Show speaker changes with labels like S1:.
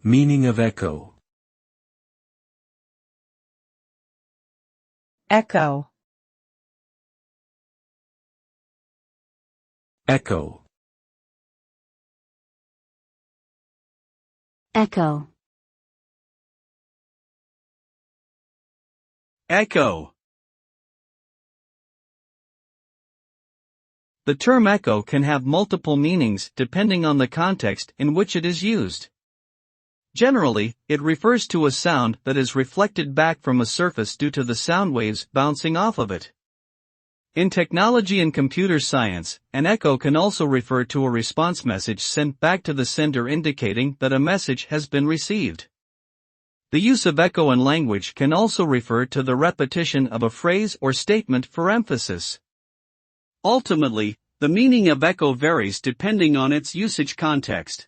S1: Meaning of echo.
S2: Echo.
S1: Echo.
S3: Echo.
S4: Echo. The term echo can have multiple meanings depending on the context in which it is used. Generally, it refers to a sound that is reflected back from a surface due to the sound waves bouncing off of it. In technology and computer science, an echo can also refer to a response message sent back to the sender indicating that a message has been received. The use of echo in language can also refer to the repetition of a phrase or statement for emphasis. Ultimately, the meaning of echo varies depending on its usage context.